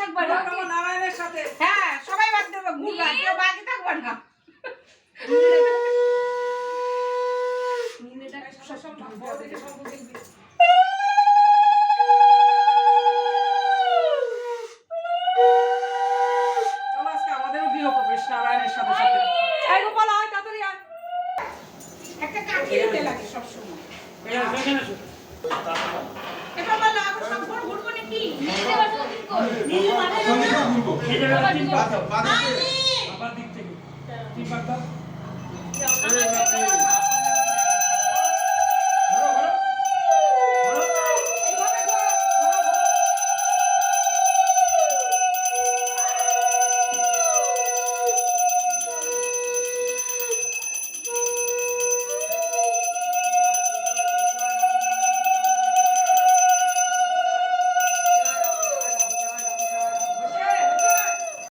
থাকবে না নারায়ণের সাথে। হ্যাঁ সবাই বাদ দেবে ঘুরবা কেউ বাকি থাকবে না চলো আজকে আমাদেরও গৃহপ্রবেশ নারায়ণের সাথে সাথে। এই গোপাল আয় তাড়াতাড়ি আয়। একটা কাঠি দিতে লাগে সবসময় এটা বলো আবার সম্পূর্ণ ঘুরবো নাকি নীল মানে আবার দিক থেকে কি পাতা